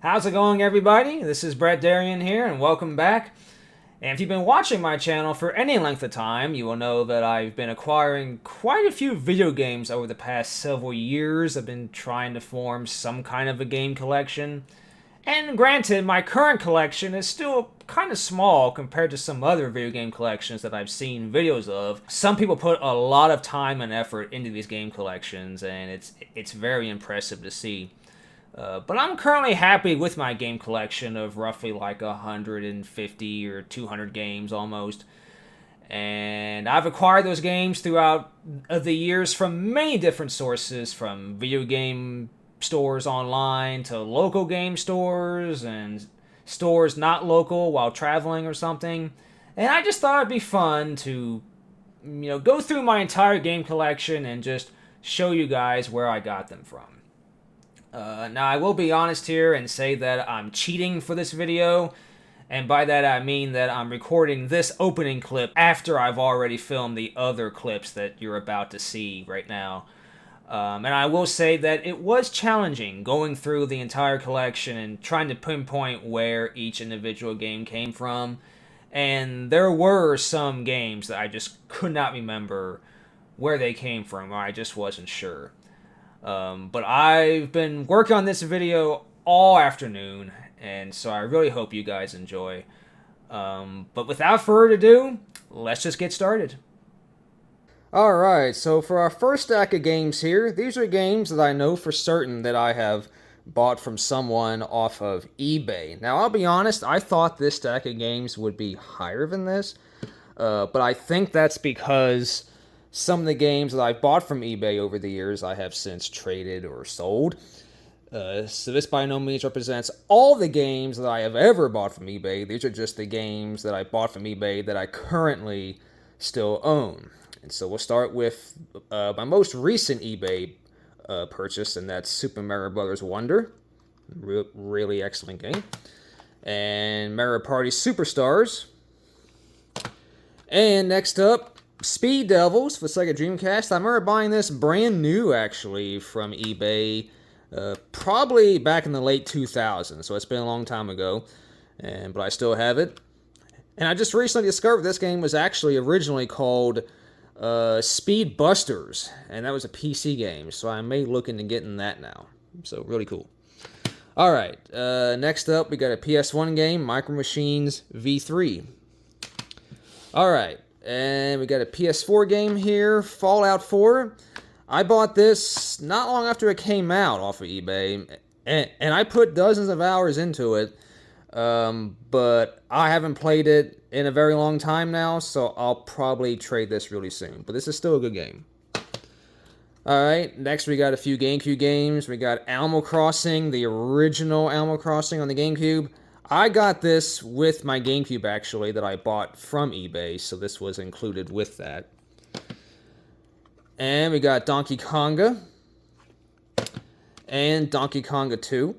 How's it going, everybody? This is Brett Darian here, and welcome back. And if you've been watching my channel for any length of time, you will know that I've been acquiring quite a few video games over the past several years. I've been trying to form some kind of a game collection. And granted, my current collection is still kind of small compared to some other video game collections that I've seen videos of. Some people put a lot of time and effort into these game collections, and it's very impressive to see. But I'm currently happy with my game collection of roughly like 150 or 200 games almost. And I've acquired those games throughout the years from many different sources, from video game stores online to local game stores and stores not local while traveling or something. And I just thought it'd be fun to, go through my entire game collection and just show you guys where I got them from. Now, I will be honest here and say that I'm cheating for this video, and by that I mean that I'm recording this opening clip after I've already filmed the other clips that you're about to see right now. And I will say that it was challenging going through the entire collection and trying to pinpoint where each individual game came from, and there were some games that I just could not remember where they came from, or I just wasn't sure. But I've been working on this video all afternoon, and so I really hope you guys enjoy. But without further ado, let's just get started. Alright, so for our first stack of games here, these are games that I know for certain that I have bought from someone off of eBay. Now, I'll be honest, I thought this stack of games would be higher than this, but I think that's because some of the games that I've bought from eBay over the years I have since traded or sold. So this by no means represents all the games that I have ever bought from eBay. These are just the games that I bought from eBay that I currently still own. And so we'll start with my most recent eBay purchase, and that's Super Mario Bros. Wonder. Really excellent game. And Mario Party Superstars. And next up, Speed Devils for Sega Dreamcast. I remember buying this brand new, actually, from eBay, probably back in the late 2000s, so it's been a long time ago, but I still have it. And I just recently discovered this game was actually originally called Speed Busters, and that was a PC game, so I may look into getting that now. So, really cool. Alright, next up, we got a PS1 game, Micro Machines V3. Alright. And we got a PS4 game here, Fallout 4. I bought this not long after it came out off of eBay, and I put dozens of hours into it, but I haven't played it in a very long time now, so I'll probably trade this really soon. But this is still a good game. Alright, next we got a few GameCube games. We got Animal Crossing, the original Animal Crossing on the GameCube. I got this with my GameCube, actually, that I bought from eBay, so this was included with that. And we got Donkey Konga and Donkey Konga 2.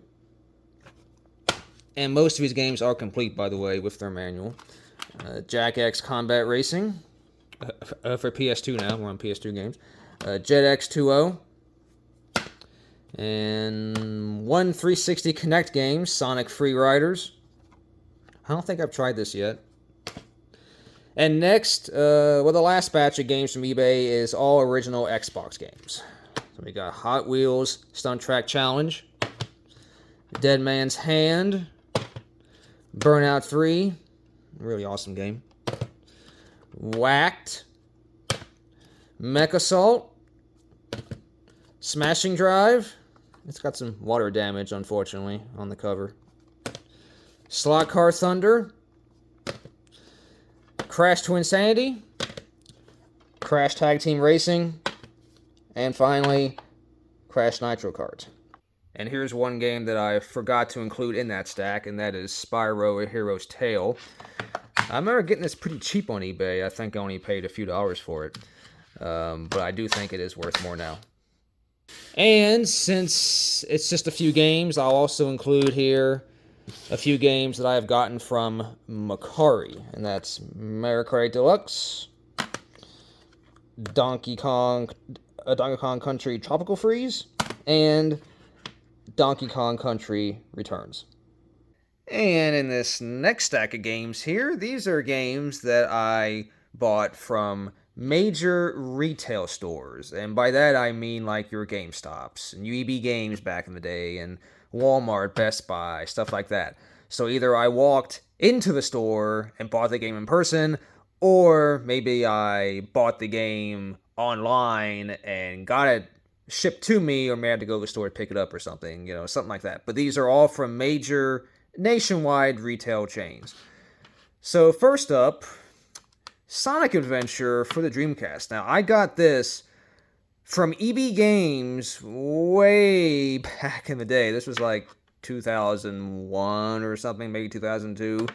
And most of these games are complete, by the way, with their manual. Jack X Combat Racing for PS2 now. We're on PS2 games. Jet X 2.0. And one 360 Connect game, Sonic Free Riders. I don't think I've tried this yet. And next, the last batch of games from eBay is all original Xbox games. So we got Hot Wheels Stunt Track Challenge, Dead Man's Hand, Burnout 3, really awesome game, Whacked, Mech Assault, Smashing Drive. It's got some water damage, unfortunately, on the cover. Slot Car Thunder, Crash Twinsanity, Crash Tag Team Racing, and finally, Crash Nitro Kart. And here's one game that I forgot to include in that stack, and that is Spyro: A Hero's Tale. I remember getting this pretty cheap on eBay. I think I only paid a few dollars for it, but I do think it is worth more now. And since it's just a few games, I'll also include here a few games that I have gotten from Mercari, and that's Mercari Deluxe, Donkey Kong Country Tropical Freeze, and Donkey Kong Country Returns. And in this next stack of games here, these are games that I bought from major retail stores. And by that I mean like your GameStops and UEB Games back in the day and Walmart, Best Buy, stuff like that. So either I walked into the store and bought the game in person, or maybe I bought the game online and got it shipped to me, or may have to go to the store to pick it up or something, something like that. But these are all from major nationwide retail chains. So first up, Sonic Adventure for the Dreamcast. Now, I got this from EB Games way back in the day. This was like 2001 or something, maybe 2002.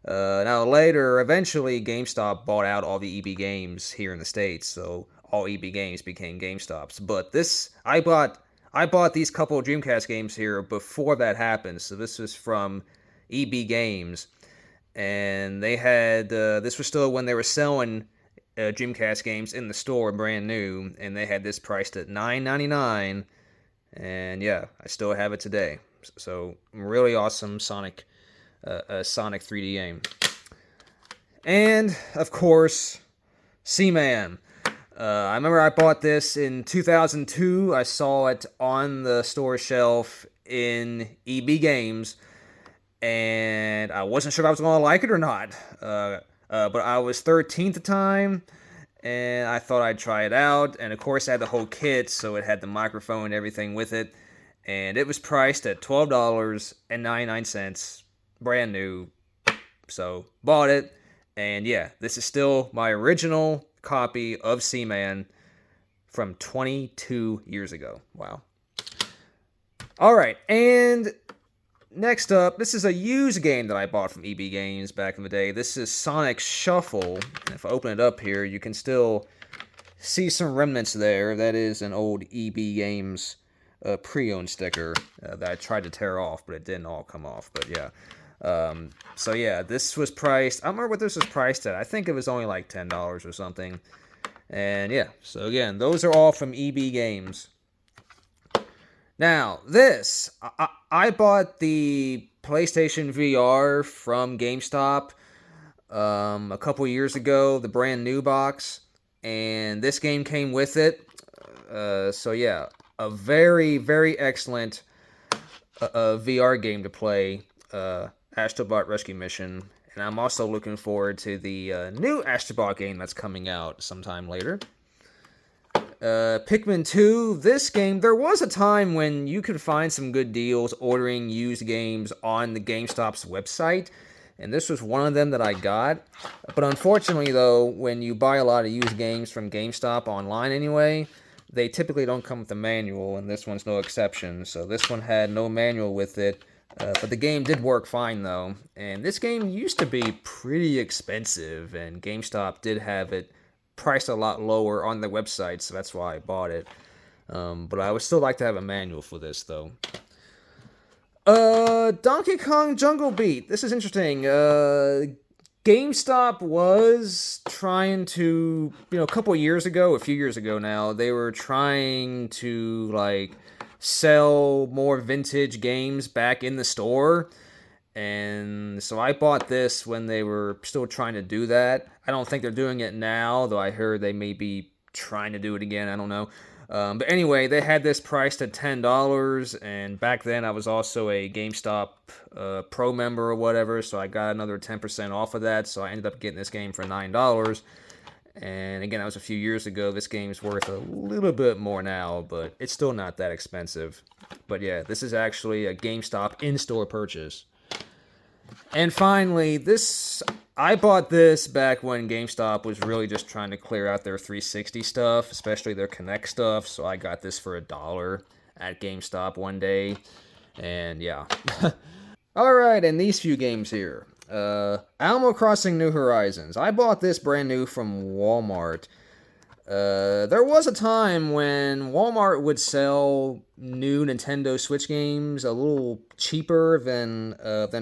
Now later, eventually, GameStop bought out all the EB Games here in the States, so all EB Games became GameStops. But this, I bought these couple of Dreamcast games here before that happened, so this was from EB Games, and they had this was still when they were selling Dreamcast games in the store, brand new, and they had this priced at $9.99, and yeah, I still have it today. So really awesome Sonic 3D game, and of course, Seaman. I remember I bought this in 2002. I saw it on the store shelf in EB Games, and I wasn't sure if I was going to like it or not. But I was 13 at the time, and I thought I'd try it out. And of course, I had the whole kit, so it had the microphone and everything with it. And it was priced at $12.99, brand new. So bought it, and yeah, this is still my original copy of Seaman from 22 years ago. Wow. All right, and next up, this is a used game that I bought from EB Games back in the day. This is Sonic Shuffle. And if I open it up here, you can still see some remnants there. That is an old EB Games pre-owned sticker that I tried to tear off, but it didn't all come off. But yeah. So yeah, this was priced, I don't remember what this was priced at. I think it was only like $10 or something. And yeah, so again, those are all from EB Games. Now, this, I bought the PlayStation VR from GameStop a couple years ago, the brand new box, and this game came with it. So yeah, a very, very excellent VR game to play. Astrobot Rescue Mission, and I'm also looking forward to the new Astrobot game that's coming out sometime later. Pikmin 2, this game, there was a time when you could find some good deals ordering used games on the GameStop's website, and this was one of them that I got. But unfortunately, though, when you buy a lot of used games from GameStop online anyway, they typically don't come with a manual, and this one's no exception. So this one had no manual with it. But the game did work fine, though. And this game used to be pretty expensive, and GameStop did have it priced a lot lower on their website, so that's why I bought it. But I would still like to have a manual for this, though. Donkey Kong Jungle Beat. This is interesting. GameStop was trying to, a couple years ago, a few years ago now, they were trying to, sell more vintage games back in the store, and so I bought this when they were still trying to do that. I don't think they're doing it now, though I heard they may be trying to do it again. I don't know. But anyway, they had this priced at $10, and back then I was also a GameStop Pro member or whatever, so I got another 10% off of that, so I ended up getting this game for $9. And again, that was a few years ago. This game's worth a little bit more now, but it's still not that expensive. But yeah, this is actually a GameStop in-store purchase. And finally, I bought this back when GameStop was really just trying to clear out their 360 stuff, especially their Kinect stuff. So I got this for $1 at GameStop one day. And yeah. Alright, and these few games here. Animal Crossing New Horizons. I bought this brand new from Walmart. There was a time when Walmart would sell new Nintendo Switch games a little cheaper than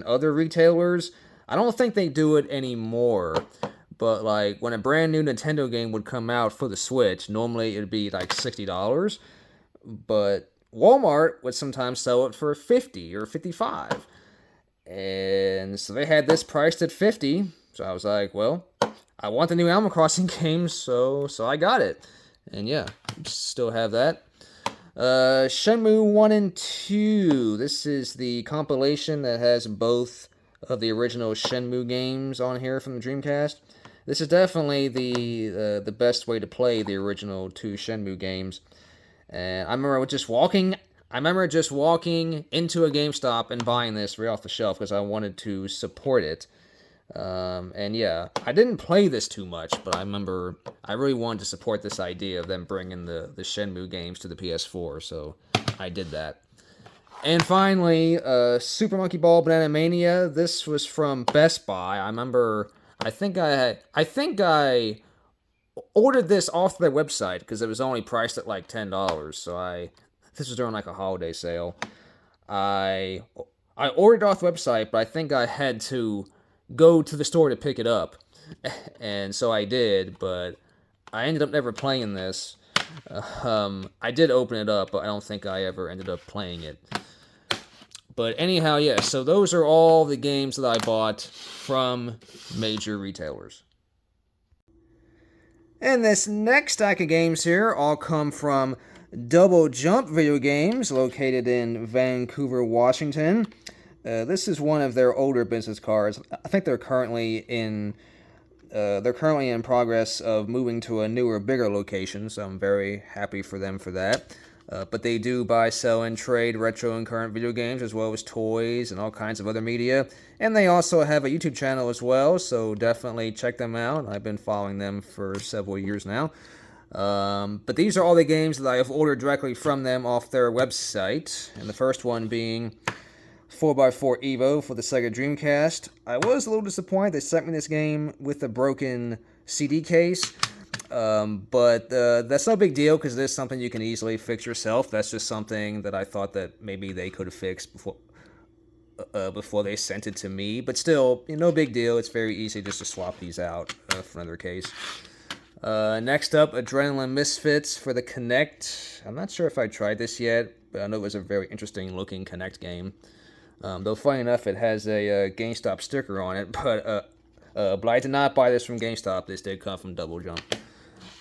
other retailers. I don't think they do it anymore. But when a brand new Nintendo game would come out for the Switch, normally it'd be $60. But Walmart would sometimes sell it for 50 or 55. And so they had this priced at 50. So I was like, well, I want the new Animal Crossing games, so I got it. And yeah, still have that. Shenmue 1 and 2. This is the compilation that has both of the original Shenmue games on here from the Dreamcast. This is definitely the best way to play the original 2 Shenmue games. And I remember just walking into a GameStop and buying this right off the shelf because I wanted to support it. And yeah, I didn't play this too much, but I remember I really wanted to support this idea of them bringing the Shenmue games to the PS4, so I did that. And finally, Super Monkey Ball Banana Mania. This was from Best Buy. I remember, I think I ordered this off their website because it was only priced at like $10. So this was during like a holiday sale. I ordered it off the website, but I think I had to go to the store to pick it up, and so I did. But I ended up never playing this. I did open it up, but I don't think I ever ended up playing it. But anyhow, yeah, so those are all the games that I bought from major retailers. And this next stack of games here all come from Double Jump Video Games, located in Vancouver, Washington. This is one of their older business cards. I think they're currently in progress of moving to a newer, bigger location, so I'm very happy for them for that. But they do buy, sell, and trade retro and current video games, as well as toys and all kinds of other media. And they also have a YouTube channel as well, so definitely check them out. I've been following them for several years now. But these are all the games that I have ordered directly from them off their website. And the first one being 4x4 Evo for the Sega Dreamcast. I was a little disappointed they sent me this game with a broken CD case. But that's no big deal because there's something you can easily fix yourself. That's just something that I thought that maybe they could have fixed before they sent it to me. But still, no big deal. It's very easy just to swap these out for another case. Next up, Adrenaline Misfits for the Kinect. I'm not sure if I tried this yet, but I know it was a very interesting looking Kinect game. Though funny enough, it has a GameStop sticker on it, but I did not buy this from GameStop. This did come from Double Jump.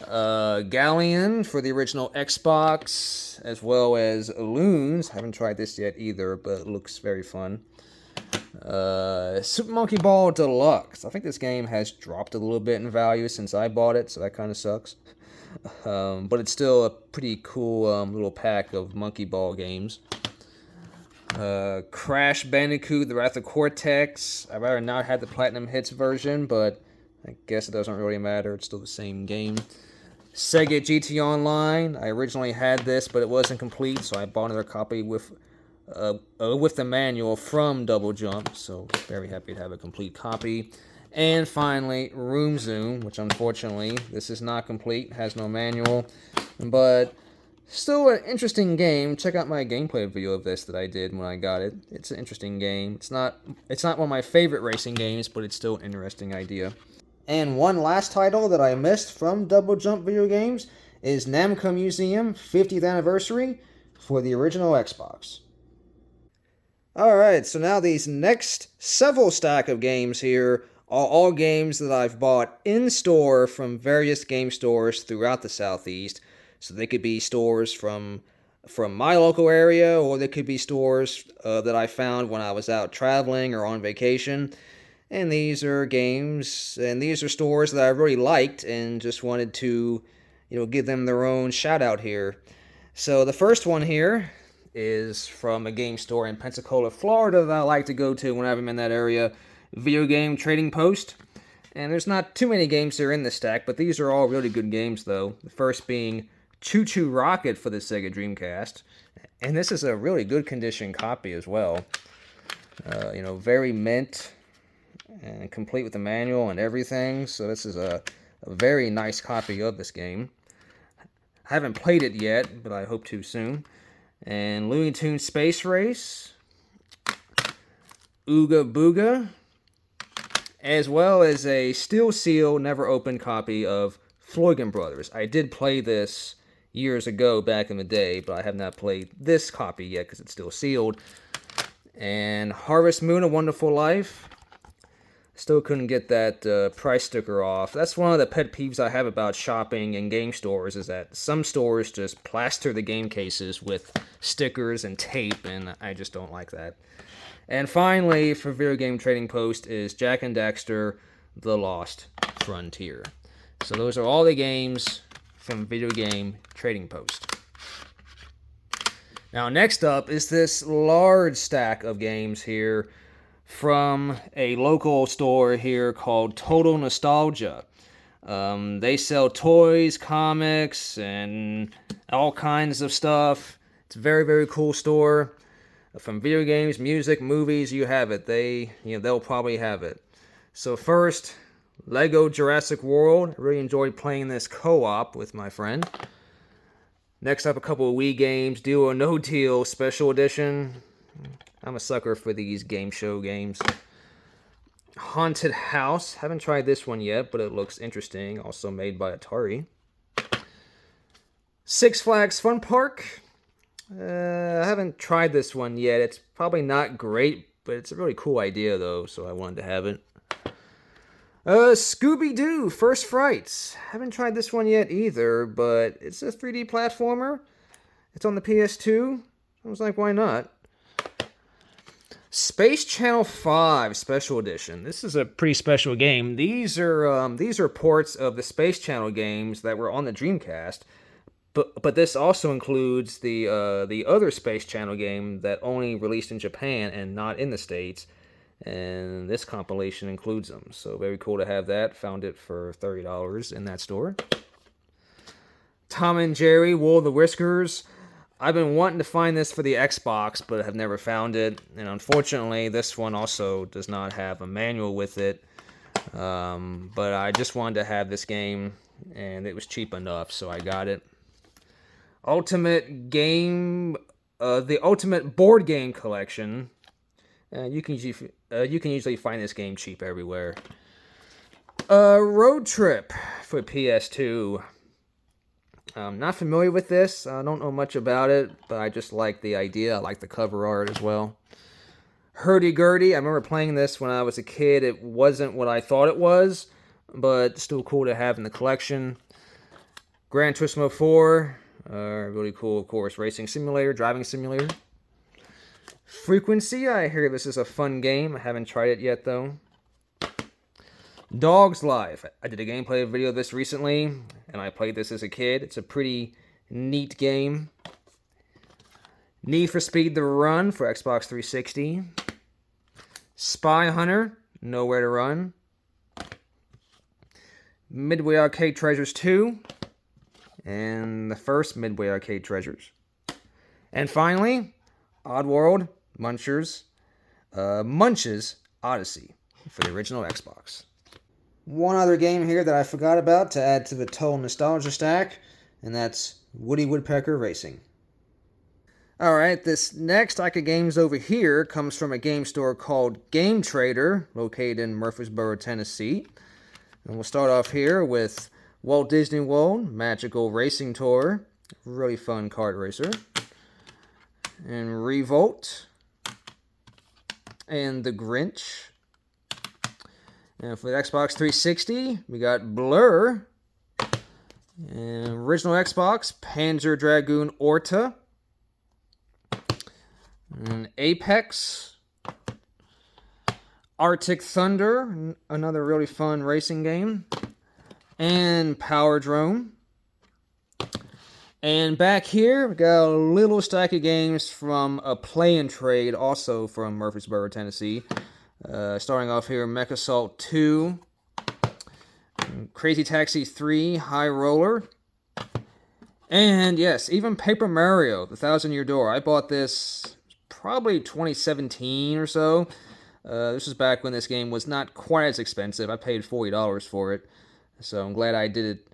Galleon for the original Xbox, as well as Loons. Haven't tried this yet either, but it looks very fun. Super Monkey Ball Deluxe. I think this game has dropped a little bit in value since I bought it, so that kind of sucks. But it's still a pretty cool little pack of Monkey Ball games. Crash Bandicoot, The Wrath of Cortex. I'd rather not have the Platinum Hits version, but I guess it doesn't really matter. It's still the same game. Sega GT Online. I originally had this, but it wasn't complete, so I bought another copy with the manual from Double Jump. So very happy to have a complete copy. And finally, Room Zoom, which unfortunately this is not complete, has no manual, but still an interesting game. Check out my gameplay video of this that I did when I got it. It's an interesting game. It's not one of my favorite racing games, but it's still an interesting idea. And one last title that I missed from Double Jump Video Games is Namco Museum 50th Anniversary for the original Xbox. Alright, so now these next several stack of games here are all games that I've bought in-store from various game stores throughout the Southeast. So they could be stores from my local area, or they could be stores that I found when I was out traveling or on vacation. And these are games, and these are stores that I really liked and just wanted to, give them their own shout-out here. So the first one here is from a game store in Pensacola, Florida that I like to go to whenever I'm in that area, Video Game Trading Post. And there's not too many games here in this stack, but these are all really good games, though. The first being Choo Choo Rocket for the Sega Dreamcast. And this is a really good condition copy as well. Very mint and complete with the manual and everything. So this is a very nice copy of this game. I haven't played it yet, but I hope to soon. And Looney Tunes Space Race, Ooga Booga, as well as a Steel Seal, never opened copy of Floyd Brothers. I did play this years ago back in the day, but I have not played this copy yet because it's still sealed. And Harvest Moon: A Wonderful Life. Still couldn't get that price sticker off. That's one of the pet peeves I have about shopping in game stores, is that some stores just plaster the game cases with stickers and tape, and I just don't like that. And finally, for Video Game Trading Post, is Jak and Daxter: The Lost Frontier. So those are all the games from Video Game Trading Post. Now next up is this large stack of games here from a local store here called Total Nostalgia. They sell toys, comics, and all kinds of stuff. It's a very, very cool store. From video games, music, movies, you have it. They'll probably have it. So first, Lego Jurassic World. I really enjoyed playing this co-op with my friend. Next up, a couple of Wii games. Deal or No Deal Special Edition. I'm a sucker for these game show games. Haunted House. Haven't tried this one yet, but it looks interesting. Also made by Atari. Six Flags Fun Park. I haven't tried this one yet. It's probably not great, but it's a really cool idea, though, so I wanted to have it. Scooby-Doo First Frights. Haven't tried this one yet either, but it's a 3D platformer. It's on the PS2. I was like, why not? Space Channel 5 Special Edition. This is a pretty special game. These are ports of the Space Channel games that were on the Dreamcast, but this also includes the other Space Channel game that only released in Japan and not in the States, and this compilation includes them. So very cool to have that. Found it for $30 in that store. Tom and Jerry Wool the Whiskers. I've been wanting to find this for the Xbox, but have never found it. And unfortunately, this one also does not have a manual with it. But I just wanted to have this game, and it was cheap enough, so I got it. Ultimate Game, the Ultimate Board Game Collection. You can usually find this game cheap everywhere. Road Trip for PS2. I'm not familiar with this. I don't know much about it, but I just like the idea. I like the cover art as well. Hurdy-Gurdy. I remember playing this when I was a kid. It wasn't what I thought it was, but still cool to have in the collection. Gran Turismo 4. Really cool, of course. Racing simulator, driving simulator. Frequency. I hear this is a fun game. I haven't tried it yet, though. Dog's Life. I did a gameplay video of this recently, and I played this as a kid. It's a pretty neat game. Need for Speed The Run for Xbox 360. Spy Hunter, Nowhere to Run. Midway Arcade Treasures 2. And the first Midway Arcade Treasures. And finally, Oddworld, Munch's Odyssey for the original Xbox. One other game here that I forgot about to add to the Total Nostalgia stack, and that's Woody Woodpecker Racing. Alright, this next stack of games over here comes from a game store called Game Trader, located in Murfreesboro, Tennessee. And we'll start off here with Walt Disney World Magical Racing Tour. Really fun kart racer. And Revolt. And The Grinch. And for the Xbox 360, we got Blur. And original Xbox, Panzer Dragoon Orta. And Apex. Arctic Thunder, another really fun racing game. And Power Drone. And back here, we got a little stack of games from a play and trade, also from Murfreesboro, Tennessee. Starting off here, Mech Assault 2, Crazy Taxi 3, High Roller, and yes, even Paper Mario, The Thousand Year Door. I bought this probably 2017 or so. This was back when this game was not quite as expensive. I paid $40 for it, so I'm glad I did it.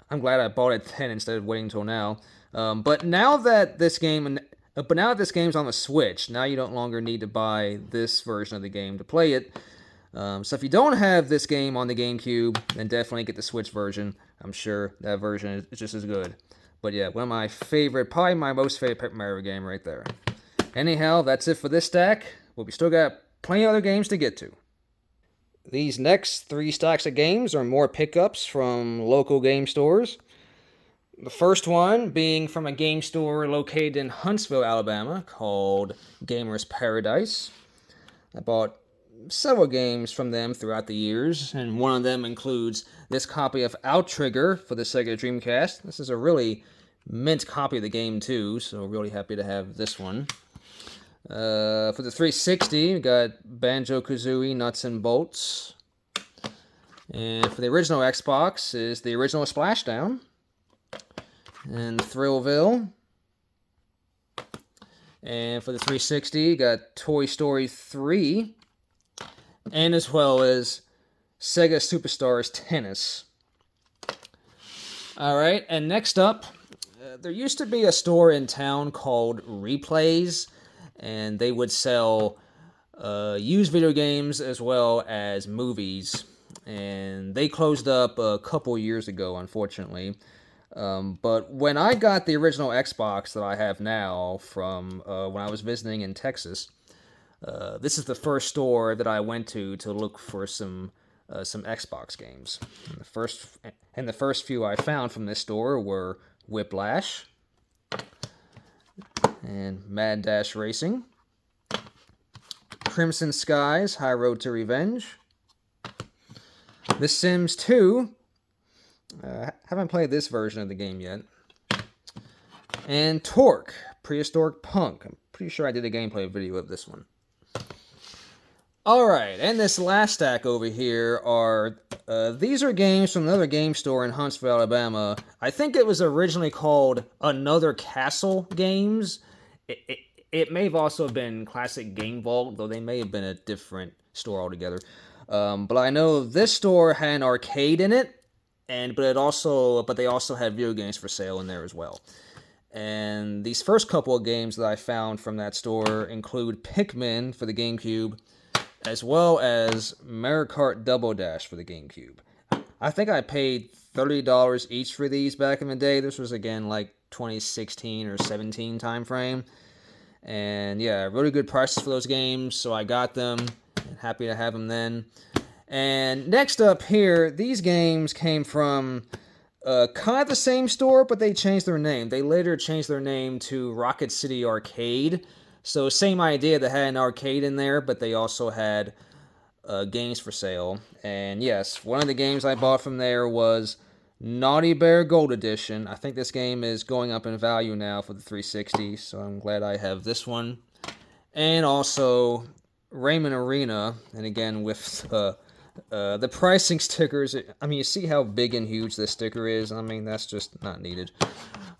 I'm glad I bought it then instead of waiting until now. But now that this game's on the Switch, now you don't longer need to buy this version of the game to play it. So if you don't have this game on the GameCube, then definitely get the Switch version. I'm sure that version is just as good. But yeah, one of my favorite, probably my most favorite Paper Mario game right there. Anyhow, that's it for this stack. But we still got plenty of other games to get to. These next 3 stacks of games are more pickups from local game stores. The first one being from a game store located in Huntsville, Alabama, called Gamers Paradise. I bought several games from them throughout the years, and one of them includes this copy of Outrigger for the Sega Dreamcast. This is a really mint copy of the game too, so really happy to have this one. For the 360, we got Banjo-Kazooie Nuts and Bolts. And for the original Xbox is the original Splashdown. And Thrillville. And for the 360, got Toy Story 3. And as well as Sega Superstars Tennis. Alright, and next up, there used to be a store in town called Replays, and they would sell used video games as well as movies. And they closed up a couple years ago, unfortunately. But when I got the original Xbox that I have now from when I was visiting in Texas, this is the first store that I went to look for some Xbox games. And the first few I found from this store were Whiplash and Mad Dash Racing, Crimson Skies, High Road to Revenge, The Sims 2. Haven't played this version of the game yet. And Torque, Prehistoric Punk. I'm pretty sure I did a gameplay video of this one. Alright, and this last stack over here are... these are games from another game store in Huntsville, Alabama. I think it was originally called Another Castle Games. It may have also been Classic Game Vault, though they may have been a different store altogether. But I know this store had an arcade in it, but they also had video games for sale in there as well. And these first couple of games that I found from that store include Pikmin for the GameCube, as well as Mario Kart Double Dash for the GameCube. I think I paid $30 each for these back in the day. This was, again, like 2016 or 17 time frame. And yeah, really good prices for those games, so I got them. Happy to have them then. And next up here, these games came from kind of the same store, but they changed their name. They later changed their name to Rocket City Arcade. So same idea, they had an arcade in there, but they also had games for sale. And yes, one of the games I bought from there was Naughty Bear Gold Edition. I think this game is going up in value now for the 360, so I'm glad I have this one. And also Rayman Arena, and again with the pricing stickers. I mean, you see how big and huge this sticker is. I mean, that's just not needed.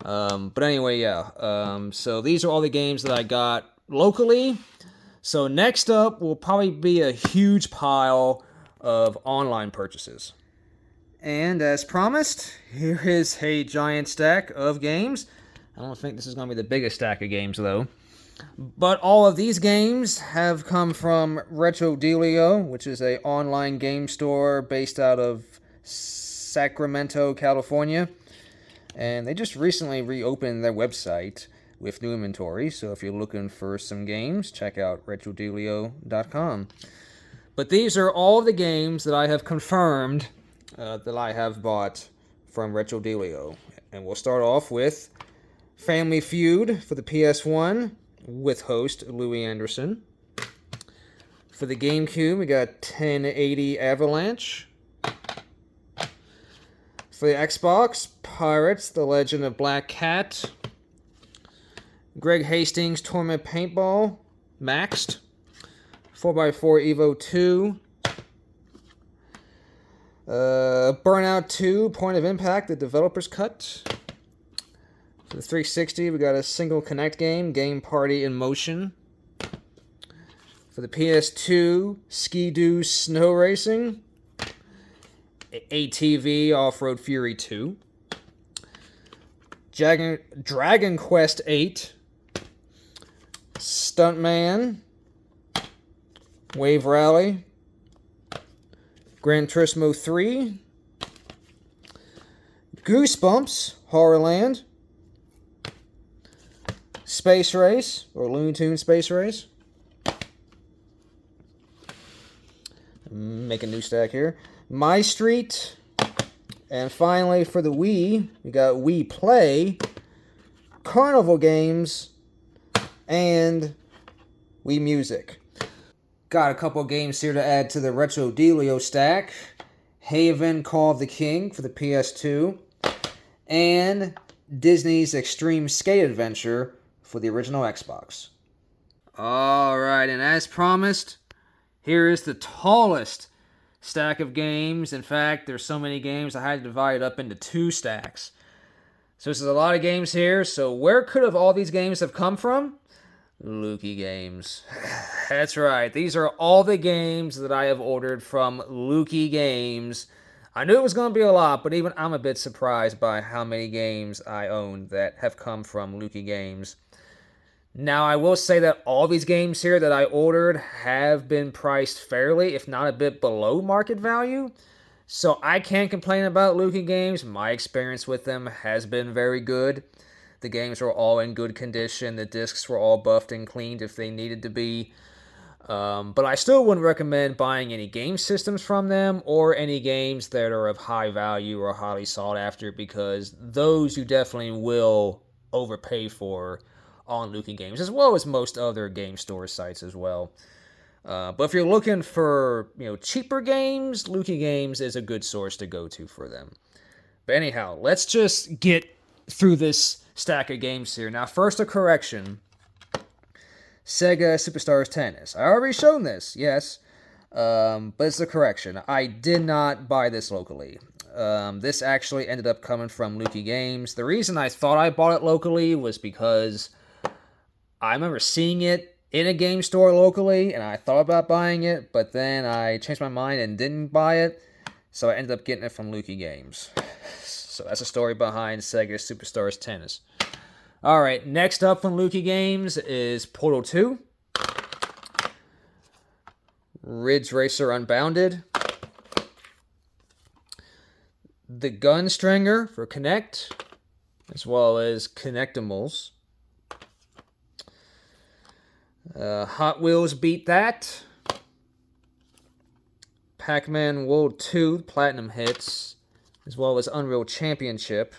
But anyway, yeah. So these are all the games that I got locally. So next up will probably be a huge pile of online purchases. And as promised, here is a giant stack of games. I don't think this is going to be the biggest stack of games, though. But all of these games have come from Dealio, which is an online game store based out of Sacramento, California. And they just recently reopened their website with new inventory, so if you're looking for some games, check out RetroDealio.com. But these are all the games that I have confirmed that I have bought from Dealio. And we'll start off with Family Feud for the PS1 with host Louis Anderson. For the GameCube, we got 1080 Avalanche. For the Xbox, Pirates, The Legend of Black Cat. Greg Hastings, Tournament Paintball, Maxed. 4x4 Evo 2. Burnout 2, Point of Impact, the Developer's Cut. For the 360, we got a single Connect game, Game Party in Motion. For the PS2, Ski-Doo Snow Racing. ATV Off-Road Fury 2. Dragon Quest 8. Stuntman. Wave Rally. Gran Turismo 3. Goosebumps, Horrorland. Space Race, or Looney Tunes Space Race. Make a new stack here. My Street. And finally, for the Wii, we got Wii Play, Carnival Games, and Wii Music. Got a couple games here to add to the Retro Dealio stack. Haven Call of the King for the PS2. And Disney's Extreme Skate Adventure for the original Xbox. Alright, and as promised, here is the tallest stack of games. In fact, there's so many games I had to divide it up into 2 stacks. So this is a lot of games here. So where could have all these games have come from? Lukie Games. That's right. These are all the games that I have ordered from Lukie Games. I knew it was going to be a lot, but even I'm a bit surprised by how many games I own that have come from Lukie Games. Now, I will say that all these games here that I ordered have been priced fairly, if not a bit below market value. So I can't complain about Lukie Games. My experience with them has been very good. The games were all in good condition. The discs were all buffed and cleaned if they needed to be. But I still wouldn't recommend buying any game systems from them or any games that are of high value or highly sought after, because those you definitely will overpay for on Lukie Games, as well as most other game store sites as well. But if you're looking for cheaper games, Lukie Games is a good source to go to for them. But anyhow, let's just get through this stack of games here. Now, first a correction. Sega Superstars Tennis. I already shown this, yes, but it's a correction. I did not buy this locally. This actually ended up coming from Lukie Games. The reason I thought I bought it locally was because I remember seeing it in a game store locally, and I thought about buying it, but then I changed my mind and didn't buy it, so I ended up getting it from Lukie Games. So that's the story behind Sega Superstars Tennis. Alright, next up from Lukie Games is Portal 2, Ridge Racer Unbounded, The Gunstringer for Kinect, as well as Kinectimals, Hot Wheels Beat That, Pac-Man World 2 Platinum Hits, as well as Unreal Championship.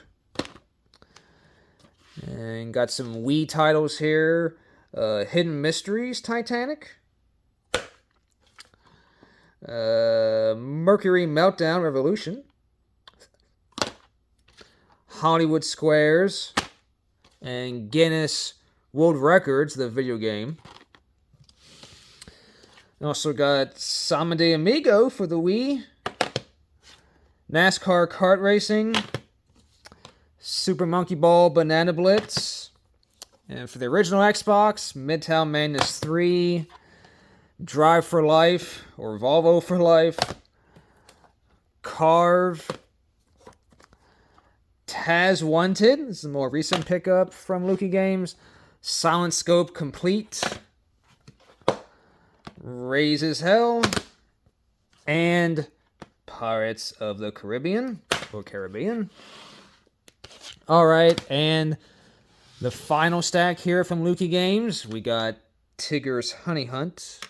And got some Wii titles here. Hidden Mysteries Titanic. Mercury Meltdown Revolution. Hollywood Squares. And Guinness World Records, the video game. Also got Sama de Amigo for the Wii. NASCAR Kart Racing. Super Monkey Ball Banana Blitz. And for the original Xbox, Midtown Madness 3, Drive for Life, or Volvo for Life, Carve, Taz Wanted, this is a more recent pickup from Lukie Games, Silent Scope Complete, Raises Hell, and Pirates of the Caribbean, or Caribbean. Alright, and the final stack here from Lukie Games, we got Tigger's Honey Hunt,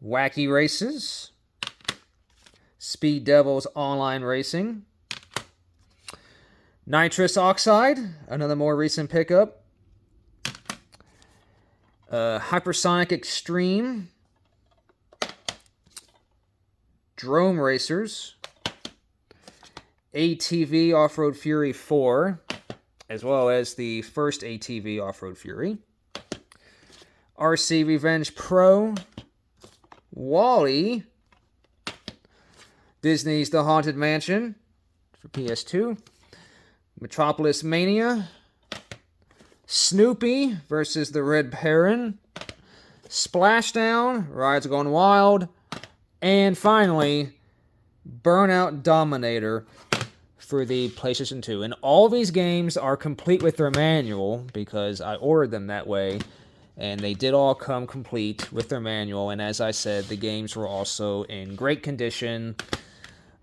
Wacky Races, Speed Devils Online Racing, Nitrous Oxide, another more recent pickup, Hypersonic Extreme, Drome Racers, ATV Off-Road Fury 4, as well as the first ATV Off-Road Fury, RC Revenge Pro, Wall-E, Disney's The Haunted Mansion for PS2, Metropolis Mania, Snoopy versus the Red Baron, Splashdown, Rides Gone Wild, and finally, Burnout Dominator for the PlayStation 2. And all these games are complete with their manual because I ordered them that way. And they did all come complete with their manual. And as I said, the games were also in great condition.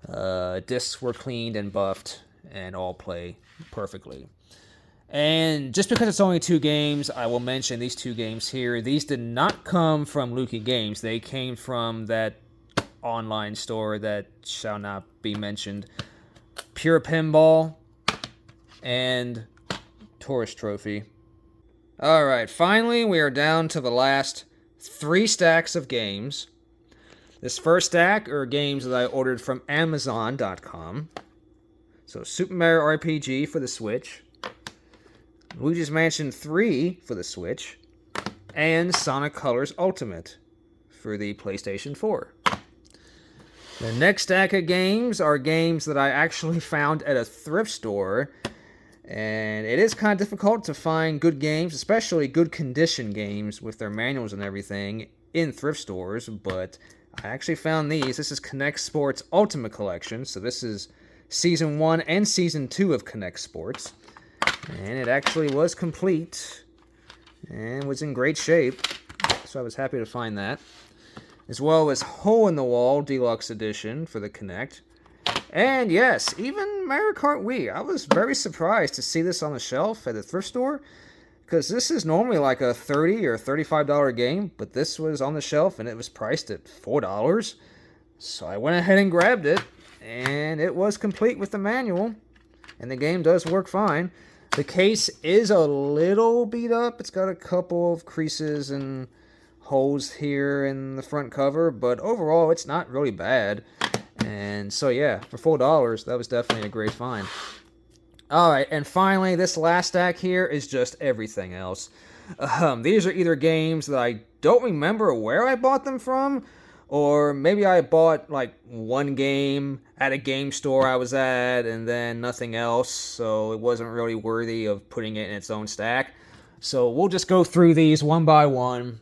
Discs were cleaned and buffed and all play perfectly. And just because it's only 2 games, I will mention these 2 games here. These did not come from Lukie Games. They came from that online store that shall not be mentioned. Pure Pinball and Tourist Trophy. Alright, finally we are down to the last 3 stacks of games. This first stack are games that I ordered from Amazon.com. So Super Mario RPG for the Switch, Luigi's Mansion 3 for the Switch, and Sonic Colors Ultimate for the PlayStation 4. The next stack of games are games that I actually found at a thrift store, and it is kind of difficult to find good games, especially good condition games with their manuals and everything in thrift stores, but I actually found these. This is Connect Sports Ultimate Collection, so this is Season 1 and Season 2 of Connect Sports, and it actually was complete and was in great shape, so I was happy to find that. As well as Hole in the Wall Deluxe Edition for the Kinect. And yes, even Mario Kart Wii. I was very surprised to see this on the shelf at the thrift store, because this is normally like a $30 or $35 game, but this was on the shelf and it was priced at $4. So I went ahead and grabbed it, and it was complete with the manual, and the game does work fine. The case is a little beat up. It's got a couple of creases and holes here in the front cover, but overall it's not really bad. And so yeah, for $4, that was definitely a great find. Alright, and finally, this last stack here is just everything else. These are either games that I don't remember where I bought them from, or maybe I bought like one game at a game store I was at and then nothing else, so it wasn't really worthy of putting it in its own stack. So we'll just go through these one by one.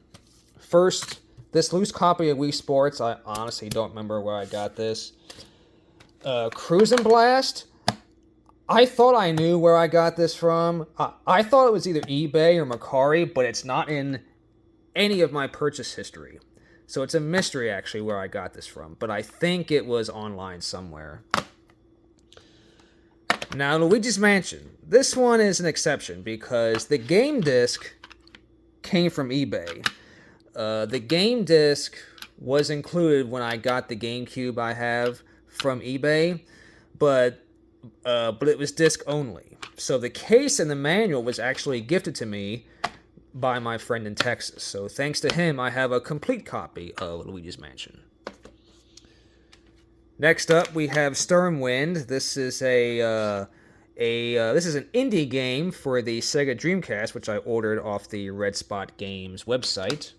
First, this loose copy of Wii Sports. I honestly don't remember where I got this. Cruisin' Blast. I thought I knew where I got this from. I thought it was either eBay or Mercari, but it's not in any of my purchase history. So it's a mystery, actually, where I got this from. But I think it was online somewhere. Now, Luigi's Mansion. This one is an exception because the game disc came from eBay. The game disc was included when I got the GameCube I have from eBay, but it was disc only. So the case and the manual was actually gifted to me by my friend in Texas. So thanks to him, I have a complete copy of Luigi's Mansion. Next up, we have Stormwind. This is an indie game for the Sega Dreamcast, which I ordered off the Red Spot Games website.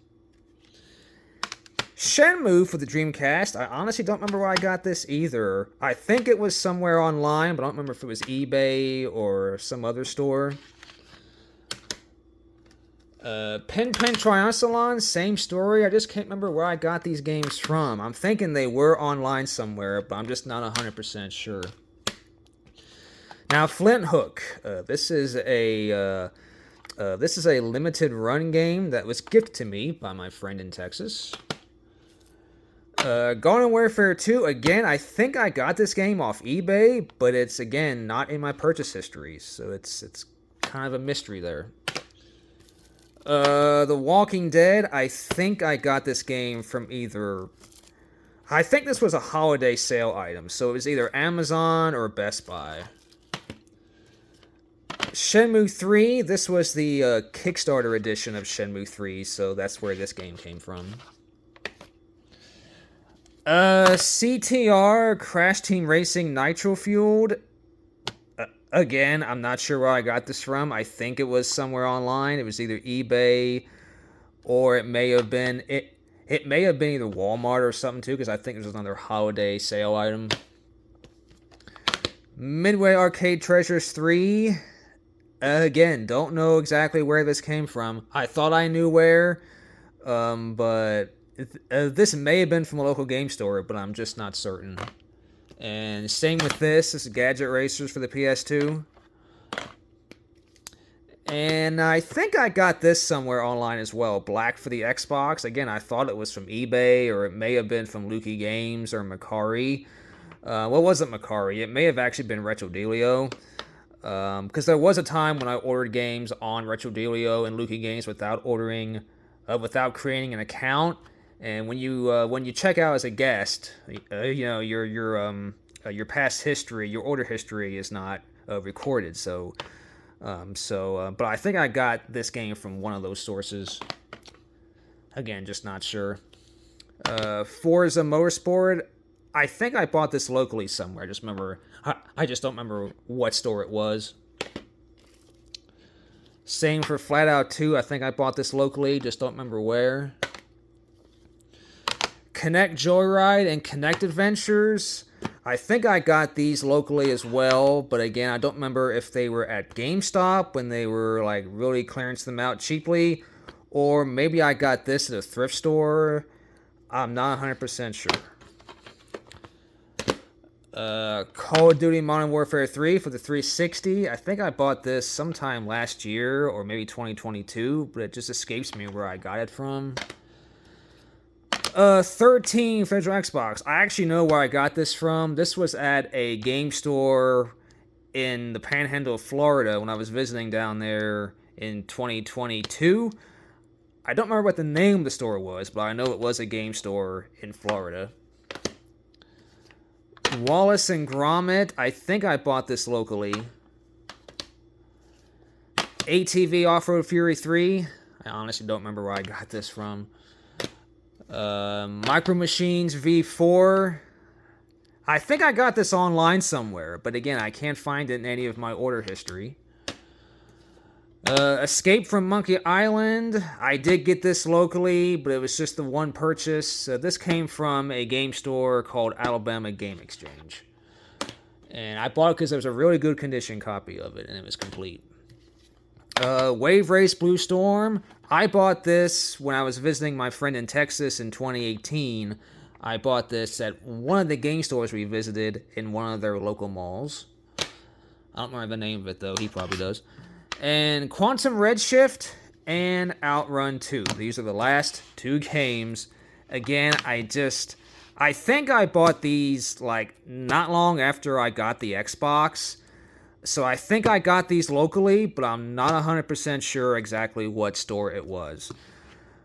Shenmue for the Dreamcast. I honestly don't remember where I got this either. I think it was somewhere online, but I don't remember if it was eBay or some other store. Pen Triancelon, same story. I just can't remember where I got these games from. I'm thinking they were online somewhere, but I'm just not 100% sure. Now, Flint Hook. This is a limited run game that was gifted to me by my friend in Texas. Garden Warfare 2, again, I think I got this game off eBay, but it's, again, not in my purchase history, so it's kind of a mystery there. The Walking Dead, I think I got this game from I think this was a holiday sale item, so it was either Amazon or Best Buy. Shenmue 3, this was the Kickstarter edition of Shenmue 3, so that's where this game came from. CTR, Crash Team Racing Nitro Fueled. Again, I'm not sure where I got this from. I think it was somewhere online. It was either eBay or it may have been it may have been either Walmart or something too, because I think it was another holiday sale item. Midway Arcade Treasures 3. Again, don't know exactly where this came from. I thought I knew where, but this may have been from a local game store, but I'm just not certain. And same with this is Gadget Racers for the PS2. And I think I got this somewhere online as well. Black for the Xbox. Again, I thought it was from eBay, or it may have been from Lukie Games or Mercari. Well, it wasn't Mercari. It may have actually been Retro Dealio. Because there was a time when I ordered games on Retro Dealio and Lukie Games without creating an account. And when you check out as a guest, your past history, your order history is not recorded. But I think I got this game from one of those sources. Again, just not sure. Forza Motorsport. I think I bought this locally somewhere. I just don't remember what store it was. Same for Flat Out 2. I think I bought this locally. Just don't remember where. Connect Joyride and Connect Adventures. I think I got these locally as well, but again, I don't remember if they were at GameStop when they were like really clearancing them out cheaply, or maybe I got this at a thrift store. I'm not 100% sure. Call of Duty Modern Warfare 3 for the 360. I think I bought this sometime last year or maybe 2022, but it just escapes me where I got it from. 13 Federal Xbox. I actually know where I got this from. This was at a game store in the Panhandle of Florida when I was visiting down there in 2022. I don't remember what the name of the store was, but I know it was a game store in Florida. Wallace and Gromit. I think I bought this locally. ATV Off-Road Fury 3. I honestly don't remember where I got this from. Micro Machines V4. I think I got this online somewhere, but again, I can't find it in any of my order history. Escape from Monkey Island. I did get this locally, but it was just the one purchase. This came from a game store called Alabama Game Exchange. And I bought it because there was a really good condition copy of it, and it was complete. Wave Race Blue Storm. I bought this when I was visiting my friend in Texas in 2018. I bought this at one of the game stores we visited in one of their local malls. I don't remember the name of it, though. He probably does. And Quantum Redshift and Outrun 2. These are the last two games. Again, I think I bought these, like, not long after I got the Xbox. So I think I got these locally, but I'm not 100% sure exactly what store it was.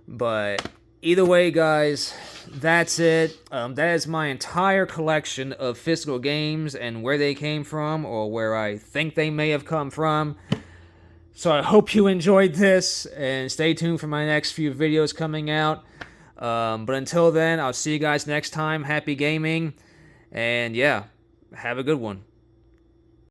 But either way, guys, that's it. That is my entire collection of physical games and where they came from or where I think they may have come from. So I hope you enjoyed this, and stay tuned for my next few videos coming out. But until then, I'll see you guys next time. Happy gaming, and yeah, have a good one.